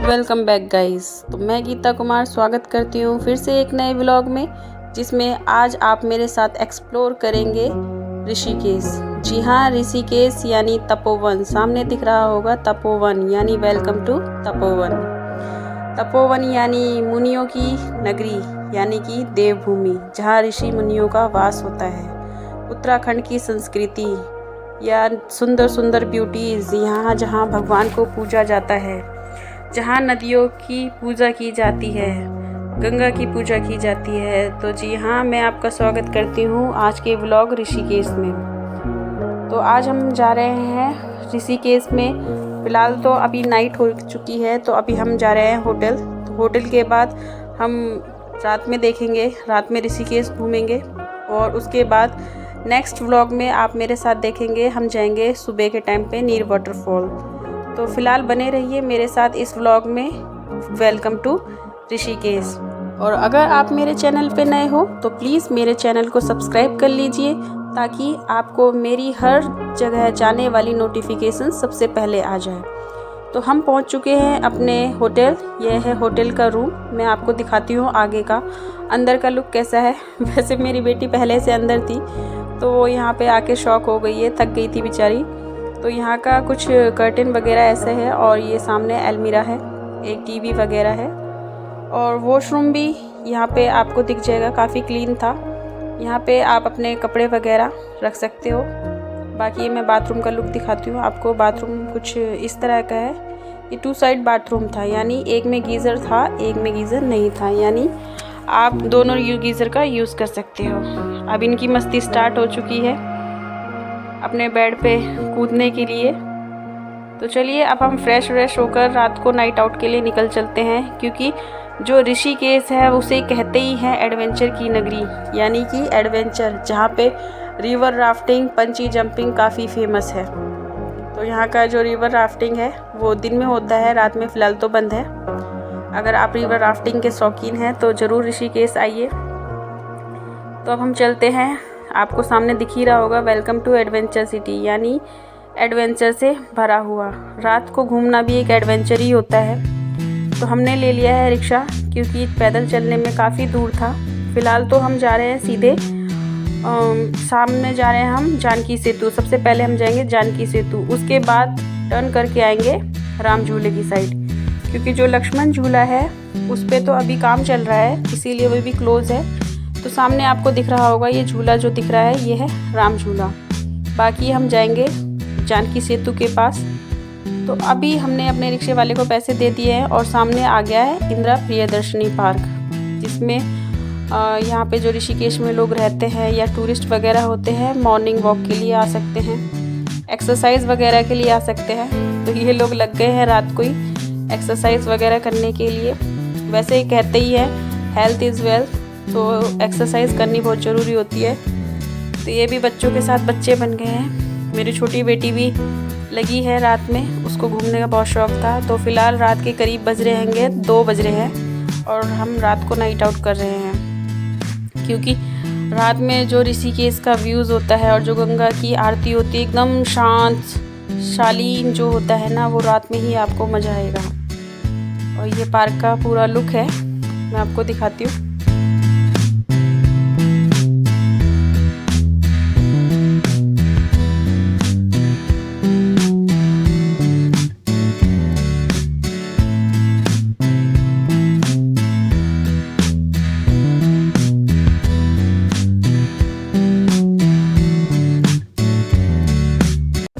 Welcome back guys. तो मैं गीता कुमार स्वागत करती हूँ फिर से एक नए व्लॉग में, जिसमें आज आप मेरे साथ एक्सप्लोर करेंगे ऋषिकेश। जी हाँ, ऋषिकेश यानी तपोवन। सामने दिख रहा होगा तपोवन, यानी वेलकम टू तपोवन। तपोवन यानी मुनियों की नगरी, यानी कि देवभूमि, जहाँ ऋषि मुनियों का वास होता है। उत्तराखंड की संस्कृति या सुंदर सुंदर ब्यूटीज़, यहाँ जहाँ भगवान को पूजा जाता है, जहाँ नदियों की पूजा की जाती है, गंगा की पूजा की जाती है। तो जी हाँ, मैं आपका स्वागत करती हूँ आज के व्लॉग ऋषिकेश में। तो आज हम जा रहे हैं ऋषिकेश में। फ़िलहाल तो अभी नाइट हो चुकी है, तो अभी हम जा रहे हैं होटल। तो होटल के बाद हम रात में देखेंगे, रात में ऋषिकेश घूमेंगे, और उसके बाद नेक्स्ट व्लॉग में आप मेरे साथ देखेंगे हम जाएंगे सुबह के टाइम पे नीर वाटरफॉल। तो फ़िलहाल बने रहिए मेरे साथ इस व्लॉग में। Welcome to Rishikesh. और अगर आप मेरे चैनल पे नए हो तो प्लीज़ मेरे चैनल को सब्सक्राइब कर लीजिए, ताकि आपको मेरी हर जगह जाने वाली नोटिफिकेशन सबसे पहले आ जाए। तो हम पहुंच चुके हैं अपने होटल। यह है होटल का रूम। मैं आपको दिखाती हूँ आगे का, अंदर का लुक कैसा है। वैसे मेरी बेटी पहले से अंदर थी, तो वो यहाँ पे आके शॉक हो गई है, थक गई थी बेचारी। तो यहाँ का कुछ कर्टेन वगैरह ऐसे है, और ये सामने अलमीरा है, एक टीवी वगैरह है, और वॉशरूम भी यहाँ पे आपको दिख जाएगा, काफ़ी क्लीन था। यहाँ पे आप अपने कपड़े वगैरह रख सकते हो। बाकी मैं बाथरूम का लुक दिखाती हूँ आपको। बाथरूम कुछ इस तरह का है। ये 2 साइड बाथरूम था, यानी एक में गीज़र था, एक में गीज़र नहीं था, यानी आप दोनों गीज़र का यूज़ कर सकते हो। अब इनकी मस्ती स्टार्ट हो चुकी है अपने बेड पे कूदने के लिए। तो चलिए अब हम फ्रेश होकर रात को नाइट आउट के लिए निकल चलते हैं, क्योंकि जो ऋषिकेश है उसे कहते ही हैं एडवेंचर की नगरी, यानी कि एडवेंचर, जहाँ पे रिवर राफ्टिंग, पंची जंपिंग काफ़ी फेमस है। तो यहाँ का जो रिवर राफ्टिंग है वो दिन में होता है, रात में फ़िलहाल तो बंद है। अगर आप रिवर राफ्टिंग के शौकीन हैं तो ज़रूर ऋषिकेश आइए। तो अब हम चलते हैं। आपको सामने दिख ही रहा होगा वेलकम टू एडवेंचर सिटी, यानी एडवेंचर से भरा हुआ। रात को घूमना भी एक एडवेंचर ही होता है। तो हमने ले लिया है रिक्शा, क्योंकि पैदल चलने में काफ़ी दूर था। फ़िलहाल तो हम जा रहे हैं सीधे सामने जा रहे हैं हम जानकी सेतु। सबसे पहले हम जाएंगे जानकी सेतु, उसके बाद टर्न करके आएंगे राम झूले की साइड, क्योंकि जो लक्ष्मण झूला है उस पर तो अभी काम चल रहा है, इसीलिए वो भी क्लोज़ है। तो सामने आपको दिख रहा होगा ये झूला जो दिख रहा है, ये है राम झूला। बाकी हम जाएंगे जानकी सेतु के पास। तो अभी हमने अपने रिक्शे वाले को पैसे दे दिए हैं, और सामने आ गया है इंदिरा प्रियदर्शनी पार्क, जिसमें यहाँ पे जो ऋषिकेश में लोग रहते हैं या टूरिस्ट वगैरह होते हैं, मॉर्निंग वॉक के लिए आ सकते हैं, एक्सरसाइज वगैरह के लिए आ सकते हैं। तो ये लोग लग गए हैं रात को ही एक्सरसाइज वगैरह करने के लिए। वैसे ही कहते ही है हेल्थ इज़ वेल्थ, तो एक्सरसाइज करनी बहुत ज़रूरी होती है। तो ये भी बच्चों के साथ बच्चे बन गए हैं। मेरी छोटी बेटी भी लगी है रात में, उसको घूमने का बहुत शौक़ था। तो फ़िलहाल रात के करीब बज रहे होंगे 2 बज रहे हैं, और हम रात को नाइट आउट कर रहे हैं, क्योंकि रात में जो ऋषिकेश का व्यूज़ होता है और जो गंगा की आरती होती है, एकदम शांत शालीन जो होता है ना, वो रात में ही आपको मज़ा आएगा। और ये पार्क का पूरा लुक है, मैं आपको दिखाती हूँ।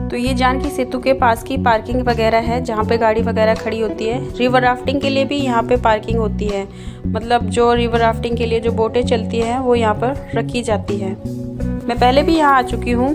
तो ये जानकी सेतु के पास की पार्किंग वगैरह है, जहाँ पे गाड़ी वगैरह खड़ी होती है। रिवर राफ्टिंग के लिए भी यहाँ पे पार्किंग होती है, मतलब जो रिवर राफ्टिंग के लिए जो बोटें चलती हैं वो यहाँ पर रखी जाती है। मैं पहले भी यहाँ आ चुकी हूँ,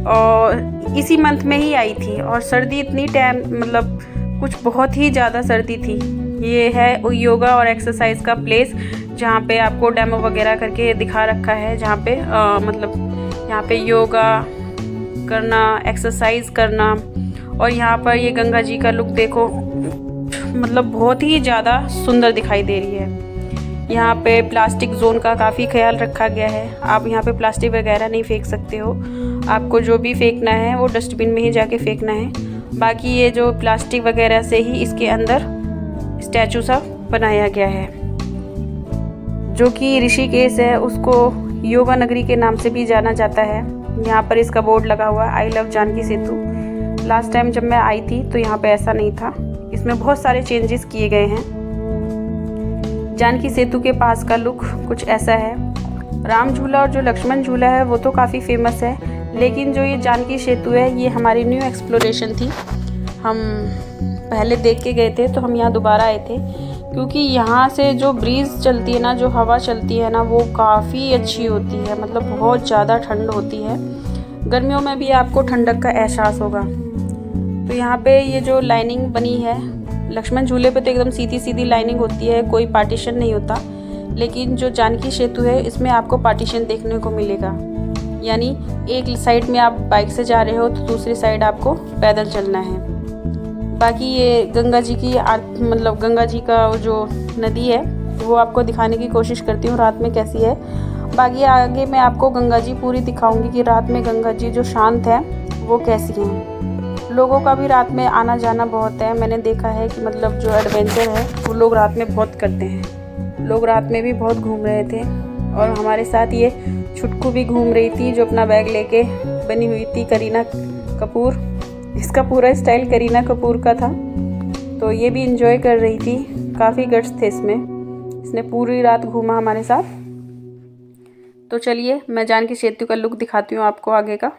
और इसी मंथ में ही आई थी, और सर्दी इतनी टाइम, मतलब कुछ बहुत ही ज़्यादा सर्दी थी। ये है योगा और एक्सरसाइज का प्लेस, जहाँ पे आपको डेमो वगैरह करके दिखा रखा है, जहाँ पे मतलब यहाँ पे योगा करना, एक्सरसाइज करना। और यहाँ पर ये गंगा जी का लुक देखो, मतलब बहुत ही ज़्यादा सुंदर दिखाई दे रही है। यहाँ पे प्लास्टिक जोन का काफ़ी ख्याल रखा गया है। आप यहाँ पे प्लास्टिक वगैरह नहीं फेंक सकते हो, आपको जो भी फेंकना है वो डस्टबिन में ही जाके फेंकना है। बाकी ये जो प्लास्टिक वगैरह से ही इसके अंदर स्टैचू सा बनाया गया है, जो कि ऋषिकेश है उसको योगा नगरी के नाम से भी जाना जाता है। यहाँ पर इसका बोर्ड लगा हुआ है, I love Janaki Setu. Last time जब मैं आई थी तो यहाँ पे ऐसा नहीं था, इसमें बहुत सारे चेंजेस किए गए हैं। जानकी सेतु के पास का लुक कुछ ऐसा है। राम झूला और जो लक्ष्मण झूला है वो तो काफ़ी फेमस है, लेकिन जो ये जानकी सेतु है ये हमारी न्यू एक्सप्लोरेशन थी। हम पहले देख के गए थे तो हम यहाँ दोबारा आए थे, क्योंकि यहाँ से जो ब्रीज़ चलती है ना, जो हवा चलती है ना, वो काफ़ी अच्छी होती है। मतलब बहुत ज़्यादा ठंड होती है, गर्मियों में भी आपको ठंडक का एहसास होगा। तो यहाँ पे ये जो लाइनिंग बनी है, लक्ष्मण झूले पे तो एकदम सीधी सीधी लाइनिंग होती है, कोई पार्टीशन नहीं होता। लेकिन जो जानकी सेतु है इसमें आपको पार्टीशन देखने को मिलेगा, यानी एक साइड में आप बाइक से जा रहे हो तो दूसरी साइड आपको पैदल चलना है। बाकी ये गंगा जी की मतलब गंगा जी का जो नदी है वो आपको दिखाने की कोशिश करती हूँ रात में कैसी है। बाकी आगे मैं आपको गंगा जी पूरी दिखाऊंगी कि रात में गंगा जी जो शांत है वो कैसी हैं। लोगों का भी रात में आना जाना बहुत है, मैंने देखा है कि मतलब जो एडवेंचर है वो लोग रात में बहुत करते हैं। लोग रात में भी बहुत घूम रहे थे और हमारे साथ ये छुटकू भी घूम रही थी, जो अपना बैग लेके बनी हुई थी करीना कपूर। इसका पूरा स्टाइल करीना कपूर का था, तो ये भी इंजॉय कर रही थी। काफ़ी गट्स थे इसमें, इसने पूरी रात घूमा हमारे साथ। तो चलिए मैं जानकी सेतु का लुक दिखाती हूँ आपको आगे का।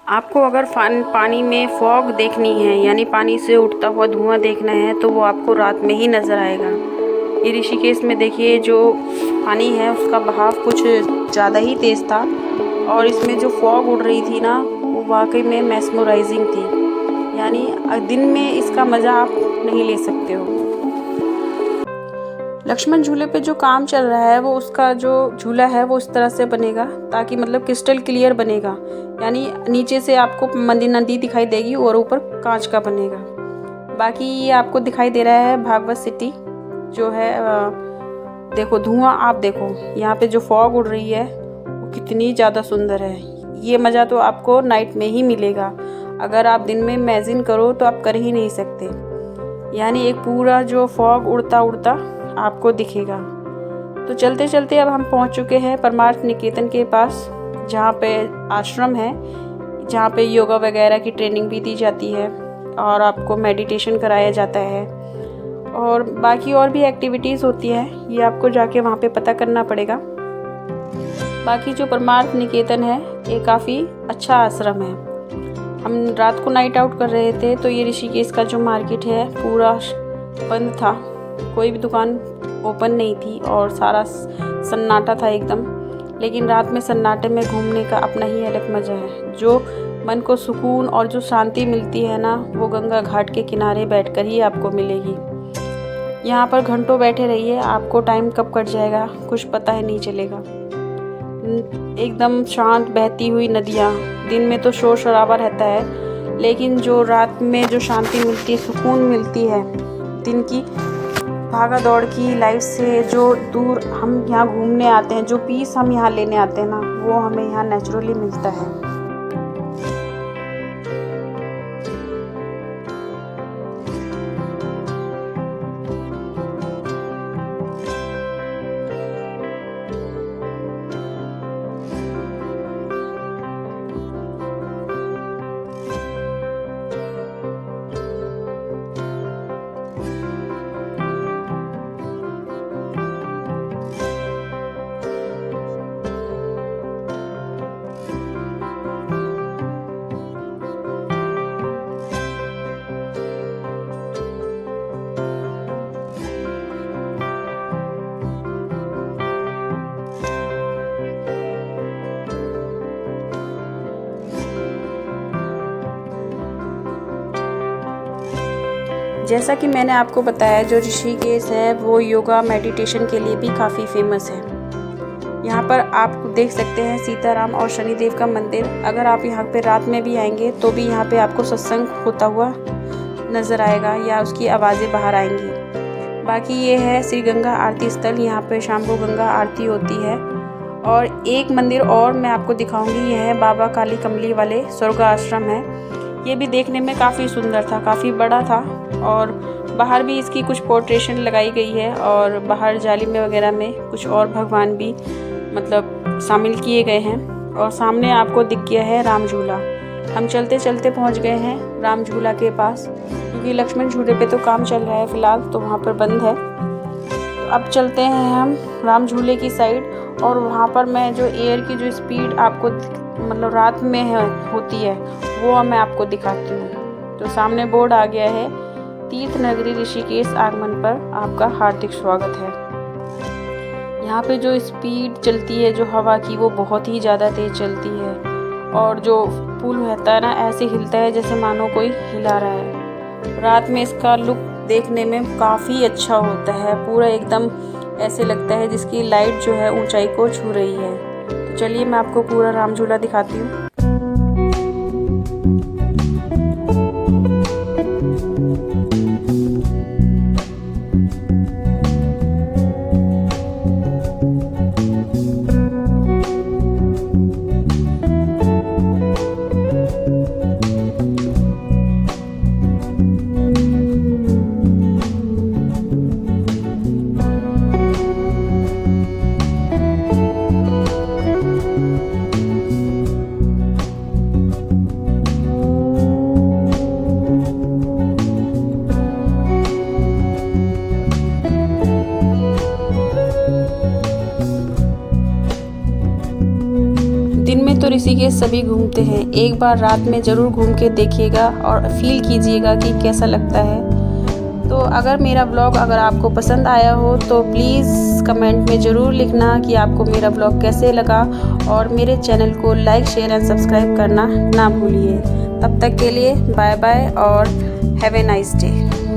आपको अगर पानी में फॉग देखनी है, यानी पानी से उठता हुआ धुआं देखना है, तो वो आपको रात में ही नज़र आएगा। ये ऋषिकेश में देखिए जो पानी है उसका बहाव कुछ ज़्यादा ही तेज़ था, और इसमें जो फॉग उड़ रही थी ना वो वाकई में मैस्मराइजिंग थी, यानी दिन में इसका मज़ा आप नहीं ले सकते हो। लक्ष्मण झूले पे जो काम चल रहा है वो उसका जो झूला है वो इस तरह से बनेगा ताकि मतलब क्रिस्टल क्लियर बनेगा, यानी नीचे से आपको नदी दिखाई देगी और ऊपर कांच का बनेगा। बाकी ये आपको दिखाई दे रहा है भागवत सिटी जो है। देखो धुआं, आप देखो यहाँ पे जो फॉग उड़ रही है वो कितनी ज़्यादा सुंदर है। ये मज़ा तो आपको नाइट में ही मिलेगा, अगर आप दिन में इमेजिन करो तो आप कर ही नहीं सकते। यानी एक पूरा जो फॉग उड़ता उड़ता आपको दिखेगा। तो चलते चलते अब हम पहुंच चुके हैं परमार्थ निकेतन के पास, जहाँ पे आश्रम है, जहाँ पे योगा वगैरह की ट्रेनिंग भी दी जाती है और आपको मेडिटेशन कराया जाता है, और बाकी और भी एक्टिविटीज़ होती है, ये आपको जाके वहाँ पे पता करना पड़ेगा। बाकी जो परमार्थ निकेतन है ये काफ़ी अच्छा आश्रम है। हम रात को नाइट आउट कर रहे थे तो ये ऋषिकेश का जो मार्केट है पूरा बंद था, कोई भी दुकान ओपन नहीं थी और सारा सन्नाटा था एकदम। लेकिन रात में सन्नाटे में घूमने का अपना ही अलग मज़ा है। जो मन को सुकून और जो शांति मिलती है ना, वो गंगा घाट के किनारे बैठकर ही आपको मिलेगी। यहाँ पर घंटों बैठे रहिए, आपको टाइम कब कट जाएगा कुछ पता ही नहीं चलेगा। एकदम शांत बहती हुई नदियाँ, दिन में तो शोर शराबा रहता है, लेकिन जो रात में जो शांति मिलती है, सुकून मिलती है, दिन की भागा दौड़ की लाइफ से जो दूर हम यहाँ घूमने आते हैं, जो पीस हम यहाँ लेने आते हैं ना, वो हमें यहाँ नेचुरली मिलता है। जैसा कि मैंने आपको बताया, जो ऋषिकेश है वो योगा मेडिटेशन के लिए भी काफ़ी फेमस है। यहाँ पर आप देख सकते हैं सीताराम और शनिदेव का मंदिर। अगर आप यहाँ पे रात में भी आएंगे तो भी यहाँ पे आपको सत्संग होता हुआ नज़र आएगा या उसकी आवाज़ें बाहर आएंगी। बाकी ये है श्री गंगा आरती स्थल, यहाँ पे शाम को गंगा आरती होती है। और एक मंदिर और मैं आपको दिखाऊंगी, यह है बाबा काली कमली वाले स्वर्ग आश्रम है। ये भी देखने में काफ़ी सुंदर था, काफ़ी बड़ा था और बाहर भी इसकी कुछ पोर्ट्रेशन लगाई गई है और बाहर जाली में वगैरह में कुछ और भगवान भी मतलब शामिल किए गए हैं। और सामने आपको दिख गया है राम झूला। हम चलते चलते पहुंच गए हैं राम झूला के पास, क्योंकि लक्ष्मण झूले पे तो काम चल रहा है फ़िलहाल, तो वहाँ पर बंद है। तो अब चलते हैं हम राम झूले की साइड और वहाँ पर मैं जो एयर की जो स्पीड आपको मतलब रात में होती है वो मैं आपको दिखाती हूँ। तो सामने बोर्ड आ गया है, तीर्थ नगरी ऋषिकेश आगमन पर आपका हार्दिक स्वागत है। यहाँ पे जो स्पीड चलती है जो हवा की वो बहुत ही ज़्यादा तेज़ चलती है और जो पुल रहता है ना ऐसे हिलता है जैसे मानो कोई हिला रहा है। रात में इसका लुक देखने में काफ़ी अच्छा होता है, पूरा एकदम ऐसे लगता है जिसकी लाइट जो है ऊंचाई को छू रही है। तो चलिए मैं आपको पूरा राम झूला दिखाती हूँ। दिन में तो ऋषिकेश सभी घूमते हैं, एक बार रात में ज़रूर घूम के देखिएगा और फील कीजिएगा कि कैसा लगता है। तो अगर मेरा ब्लॉग अगर आपको पसंद आया हो तो प्लीज़ कमेंट में ज़रूर लिखना कि आपको मेरा ब्लॉग कैसे लगा और मेरे चैनल को लाइक शेयर एंड सब्सक्राइब करना ना भूलिए। तब तक के लिए बाय बाय और हैव ए नाइस डे।